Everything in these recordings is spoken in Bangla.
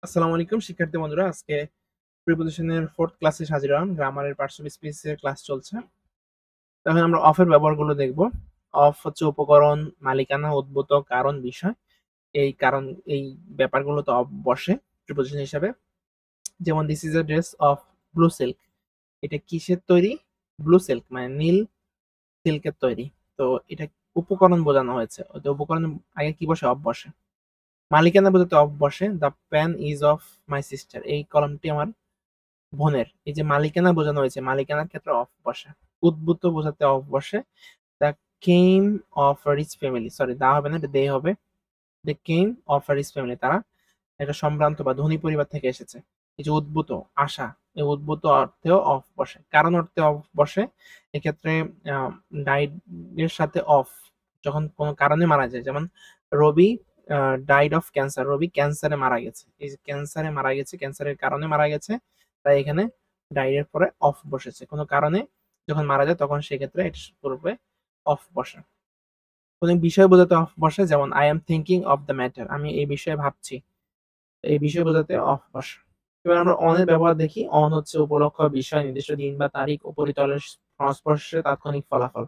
আসসালামু আলাইকুম শিক্ষার্থী বন্ধুরা, আজকে প্রিপোজিশনের 4th ক্লাসে হাজির হলাম। গ্রামারের পার্টস অফ স্পিচ এর ক্লাস চলছে। এখন আমরা অফ এর ব্যবহারগুলো দেখব। অফ হচ্ছে উপকরণ, মালিকানা, উদ্ভূত, কারণ, বিষয়। এই ব্যাপারগুলোতে অফ বসে প্রিপোজিশন হিসাবে। যেমন this is a dress of blue silk. এটা কিসের তৈরি? ব্লু সিল্ক মানে নীল সিল্কের তৈরি। তো এটা উপকরণ বোঝানো হয়েছে। তো উপকরণ আগে কি বসে? অফ বসে। মালিকানা বোঝাতে অফ বসে। The pen is of my sister. এই কলমটি আমার বোনের। এই যে মালিকানা বোঝানো হয়েছে, মালিকানার ক্ষেত্রে অফ বসে। উদ্ভূত বোঝাতে অফ বসে। The came of a rich family, sorry the হবে না, এটা দে হবে। The came of a rich family, তারা একটা সম্ভ্রান্ত বা ধনী পরিবার থেকে এসেছে। এই যে উদ্ভূত, আশা, এই উদ্ভূত অর্থেও অফ বসে। কারণ অর্থে অফ বসে এক্ষেত্রে ডাইড এর সাথে অফ যখন কোনো কারণে মারা যায়, যেমন রবি ডাইড অফ ক্যান্সার, রবি ক্যান্সারে মারা গেছে। এই যে ক্যান্সারে মারা গেছে, ক্যান্সারের কারণে মারা গেছে, তাই এখানে ডাইড এর পরে অফ বসেছে। কোনো কারণে যখন মারা যায় তখন সেক্ষেত্রে এটা পূর্বে অফ বসে। কোনো বিষয় বোঝাতে অফ বসে, যেমন I am thinking of the matter, আমি এই বিষয়ে ভাবছি। এই বিষয় বোঝাতে অফ বসে। এবার আমরা অন এর ব্যবহার দেখি। অন হচ্ছে উপলক্ষ, বিষয়, নির্দিষ্ট দিন বা তারিখ, উপরিতলের সংস্পর্শে তাৎক্ষণিক ফলাফল,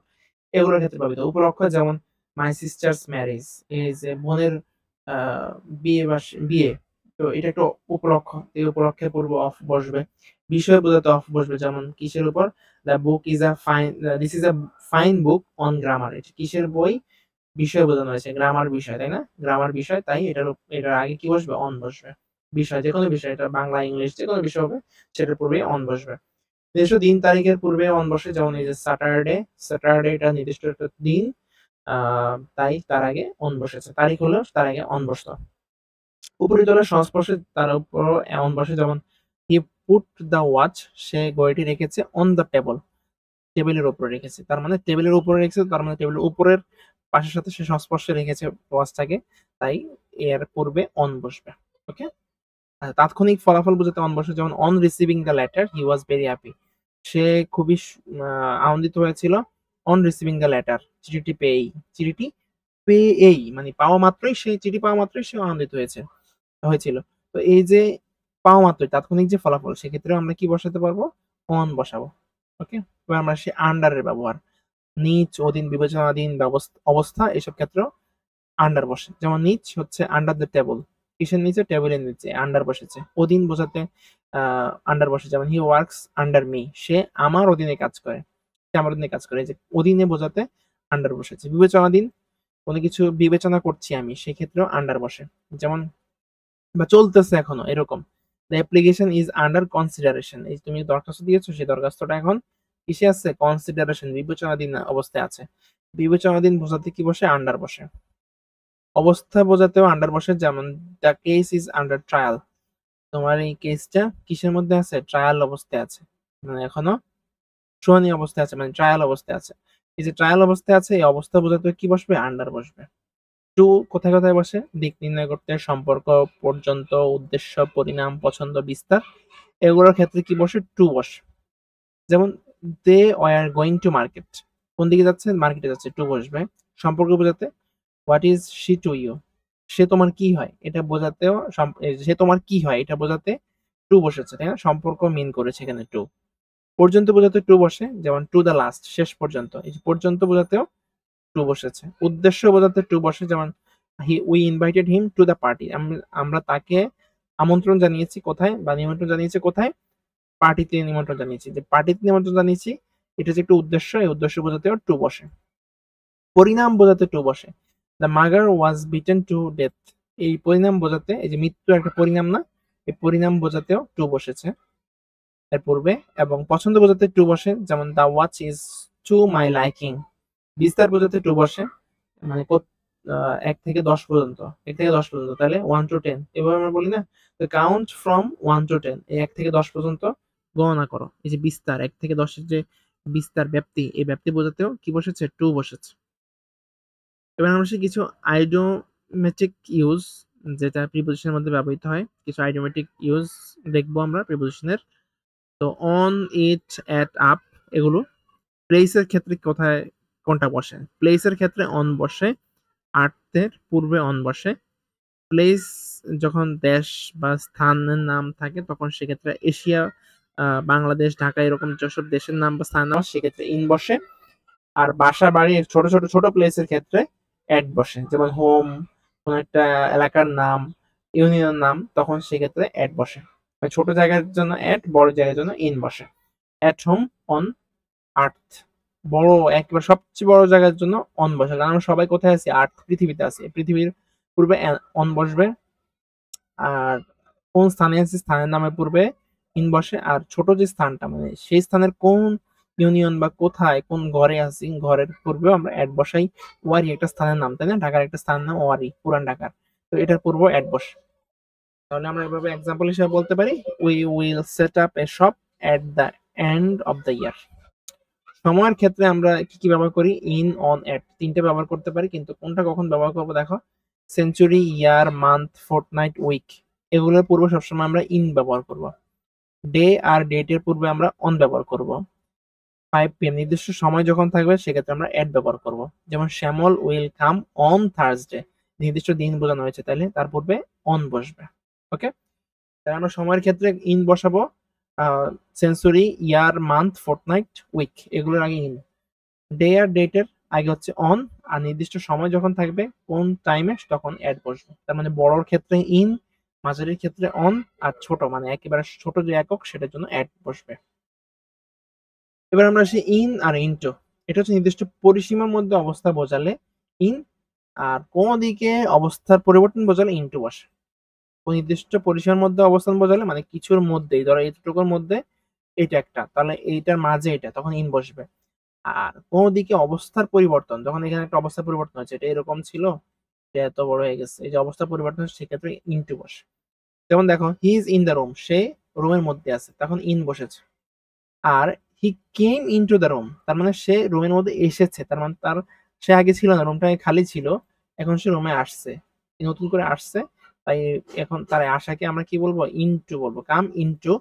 এগুলোর ক্ষেত্রে ব্যবহৃত। উপলক্ষ যেমন মাই সিস্টার্স ম্যারেজ, এই যে বোনের আহ, বিয়ে বা বিয়ে, তো এটা একটা উপলক্ষ, এই উপলক্ষে পূর্ব অফ বসবে। বিষয় বোঝাতে অফ বসবে, যেমন কিসের উপর? The book is a fine, this is a fine book on grammar. এটা কিসের বই? বিষয় বোঝানো হয়েছে, গ্রামার বিষয়, তাই না? গ্রামার বিষয়, তাই এটার আগে কি বসবে? অন বসবে। বিষয় যে কোনো বিষয়, এটা বাংলা ইংলিশ যে কোনো বিষয় হবে, সেটার পূর্বে অন বসবে। নির্দিষ্ট দিন তারিখের পূর্বে অন বসে, যেমন এই যে স্যাটারডে, স্যাটারডে এটা নির্দিষ্ট একটা দিন, তাই তার আগে অন বসেছে। তারিখ হলো তার আগে অন বসতো। উপরিতলের সংস্পর্শে তার উপর অন বসে, যেমন হি পুট দ্য ওয়াচ, সে ঘড়িটি রেখেছে অন দ্য টেবল, টেবিলের উপরে রেখেছে। তার মানে টেবিলের উপরে রেখেছে, তার মানে টেবিলের উপরের পাশের সাথে সে সংস্পর্শে রেখেছে ওয়াচটাকে, তাই এর পূর্বে অন বসবে। ওকে। তাৎক্ষণিক ফলাফল বোঝাতে অন বসে, যেমন on receiving the letter he was very happy, সে খুবই আনন্দিত হয়েছিল। অন রিসিভিং দ্য লেটার, চিঠিটি পেয়েই, চিঠিটি পেয়েই মানে পাওয়া মাত্রই, সেই চিঠি পাওয়া মাত্রই সে আনন্দিত হয়েছিল। তো এই যে পাওয়া মাত্রই তাৎক্ষণিক যে ফলাফল, সেক্ষেত্রে আমরা কি বসাতে পারবো? অন বসাবো। ওকে। এবার আমরা সে আন্ডারের ব্যবহার, নিচ, অধীন, বিবেচনাধীন অবস্থা, এসব ক্ষেত্রেও আন্ডার বসে। যেমন নিচ হচ্ছে আন্ডার দ্য টেবল, কিসের নিচে? টেবিলের নিচে আন্ডার বসেছে। অধীন বোঝাতে আন্ডার বসে, যেমন হি ওয়ার্কস আন্ডার মি, সে আমার অধীনে কাজ করে, সে আমার অধীনে কাজ করে। এই যে অধীনে বোঝাতে আন্ডার বসেছে। বিবেচনাধীন, কোনো কিছু বিবেচনা করছি আমি, সেক্ষেত্রেও আন্ডার বসে। যেমন বা চলতেছে এখনো, এরকম। The application is under consideration, এই তুমি দরখাস্ত দিয়েছো, সেই দরখাস্তটা এখন কিসে আছে? কনসিডারেশন, বিবেচনাধীন অবস্থায় আছে। বিবেচনাধীন বোঝাতে কি বসে? আন্ডার বসে। অবস্থা বোঝাতেও আন্ডার বসে, যেমন the case is under trial, তোমার এই কেসটা কিসের মধ্যে আছে? ট্রায়াল অবস্থায় আছে, মানে এখনো শুনানি অবস্থায় আছে, মানে ট্রায়াল অবস্থায় আছে। এই যে ট্রায়াল অবস্থায় আছে, এই অবস্থা বোঝাতে কি বসবে? আন্ডার বসবে। টু কোথায় কোথায় বসে? দিক নির্ণয় করতে, সম্পর্ক, পর্যন্ত, উদ্দেশ্য, পরিণাম, পছন্দ, বিস্তার, এগুলোর ক্ষেত্রে কি বসে? টু বসে। যেমন they were going to market, কোন দিকে যাচ্ছে? মার্কেটে যাচ্ছে, টু বসবে। সম্পর্ক বোঝাতে what is she to you, সে তোমার কি হয়, এটা বোঝাতেও সে তোমার কি হয় এটা বোঝাতে টু বসেছে, তাই না? সম্পর্ক মিন করেছে এখানে টু। পর্যন্ত বোঝাতে টু বসে, যেমন টু দ্য লাস্ট, শেষ পর্যন্ত, এই যে পর্যন্ত বোঝাতেও টু বসেছে। উদ্দেশ্য বোঝাতে টু বসে, যেমন we invited him to the party, আমরা তাকে আমন্ত্রণ জানিয়েছি কোথায়, বা নিমন্ত্রণ জানিয়েছি কোথায়? পার্টিতে নিমন্ত্রণ জানিয়েছি। যে পার্টিতে নিমন্ত্রণ জানিয়েছি, এটা যে একটা উদ্দেশ্য, এই উদ্দেশ্য বোঝাতেও টু বসে। পরিণাম বোঝাতে টু বসে। The mugger was beaten to death, এই পরিণাম বোঝাতে, এই যে মৃত্যু একটা পরিণাম না, এই পরিণাম বোঝাতেও টু বসেছে এর পূর্বে। এবং পছন্দ বোঝাতে টু বসে, যেমন the watch is to my liking. বিস্তার বোঝাতে টু বসে, মানে 1 থেকে 10 পর্যন্ত, 1 থেকে 10 পর্যন্ত, তাহলে 1 to 10, এভাবে আমরা বলি না? তো কাউন্ট ফ্রম 1 to 10, এই 1 থেকে 10 পর্যন্ত গণনা করো। এই যে বিস্তার, 1 থেকে 10-এর যে বিস্তার, ব্যাপ্তি, এই ব্যাপ্তি বোঝাতেও কি বসেছে? টু বসেছে। এবার আমরা কিছু আইডিওমেটিক ইউজ, যেটা প্রিপোজিশনের মধ্যে ব্যবহৃত হয়, কিছু আইডিওমেটিক ইউজ দেখবো আমরা প্রিপোজিশনের। তো অন, ইট, অ্যাট, আপ, এগুলো। প্লেসের ক্ষেত্রে কোথায় কোনটা বসে? প্লেসের ক্ষেত্রে অন বসে, আর্থের পূর্বে অন বসে। প্লেস যখন দেশ বা স্থানের নাম থাকে তখন সেক্ষেত্রে এশিয়া, বাংলাদেশ, ঢাকা এরকম যেসব দেশের নাম বা স্থানের নাম সেক্ষেত্রে ইন বসে। আর বাসা বাড়ি ছোট ছোট ছোট প্লেসের ক্ষেত্রে অ্যাট বসে, যেমন হোম, কোন একটা এলাকার নাম, ইউনিয়ন নাম, তখন সেক্ষেত্রে অ্যাট বসে। ছোট জায়গার জন্য অ্যাট, বড় জায়গার জন্য ইন বসে। At home, on earth. বড় একেবারে সবচেয়ে বড় জায়গার জন্য অন বসে, কারণ আমরা সবাই কোথায় আছি? আর্থ, পৃথিবীতে আছি। পৃথিবীর পূর্বে অন বসবে। আর কোন স্থানে আছি স্থানের নামের পূর্বে ইন বসে। আর ছোট যে স্থানটা মানে সেই স্থানের কোন ইউনিয়ন বা কোথায় কোন ঘরে আছি ঘরের পূর্বেও আমরা অ্যাট বসাই। ওয়ারি একটা স্থানের নাম, তাই না? ঢাকার একটা স্থানের নাম ওয়ারি, পুরান ঢাকার। তো এটার পূর্বে অ্যাট বসে। তাহলে আমরা এভাবে এক্সাম্পল হিসেবে বলতে পারি, we will set up A shop at the end of the year. সময়ের ক্ষেত্রে আমরা কি কি ব্যবহার করি? ইন, অন, এট, তিনটে ব্যবহার করতে পারি। কিন্তু কোনটা কখন ব্যবহার করবো দেখো, সেঞ্চুরি, ইয়ার, মান্থ, ফোর্টনাইট, উইক, এগুলোর পূর্বে সবসময় আমরা ইন ব্যবহার করব। ডে আর ডেটের পূর্বে আমরা অন ব্যবহার করব। 5 PM নির্দিষ্ট সময় যখন থাকবে সেক্ষেত্রে আমরা এট ব্যবহার করব। যেমন শ্যামল উইল কাম অন থার্সডে, নির্দিষ্ট দিন বোঝানো হয়েছে, তাইলে তার পূর্বে অন বসবে। ওকে, তাহলে আমরা সময়ের ক্ষেত্রে ইন বসাবো, সেঞ্চুরি, ইয়ার, মান্থ, ফোর্টনাইট, উইক, এগুলোর আগে ইন। ডে আর ডেটের আগে হচ্ছে অন, আর নির্দিষ্ট সময় যখন থাকবে কোন টাইমে তখন অ্যাড বসবে। তার মানে বড়র ক্ষেত্রে ইন, মাঝারির ক্ষেত্রে অন, আর ছোট মানে একেবারে ছোট যে একক সেটার জন্য অ্যাড বসবে। এবার আমরা আসি ইন আর ইনটু। এটা হচ্ছে নির্দিষ্ট পরিসীমার মধ্যে অবস্থা বোঝালে ইন, আর কোন দিকে অবস্থার পরিবর্তন বোঝালে ইনটু বসে। নির্দিষ্ট পরিসীমার মধ্যে অবস্থান বোঝালে মানে কিছুর মধ্যেই, ধরো এইটুকুর মধ্যে এইটা একটা, তাহলে এইটার মাঝে এটা, তখন ইন বসবে। আর কোন দিকে অবস্থার পরিবর্তন, যখন এখানে একটা অবস্থার পরিবর্তন হচ্ছে, এটা এরকম ছিল, এটা এত বড় হয়ে গেছে, এই যে অবস্থা পরিবর্তন হচ্ছে, সেক্ষেত্রে ইনটু বসে। যেমন দেখো, he is in the room, সে রুমের মধ্যে আছে, তখন ইন বসেছে। আর he came into the room, তার মানে সে রুমের মধ্যে এসেছে, তার মানে তার, সে আগে ছিল না, রুমটা খালি ছিল, এখন সে রুমে আসছে, নতুন করে আসছে। তাই এখন তার আশাকে আমরা কি বলবো? ইনটু বলবো। কাম ইনটু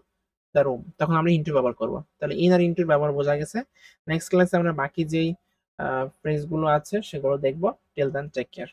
দ্য রুম, তখন আমরা ইনটু ব্যবহার করবো। তাহলে ইন আর ইনটুর ব্যবহার বোঝা গেছে। নেক্সট ক্লাসে আমরা বাকি যেই ফ্রেজ গুলো আছে সেগুলো দেখবো। Till then, take care.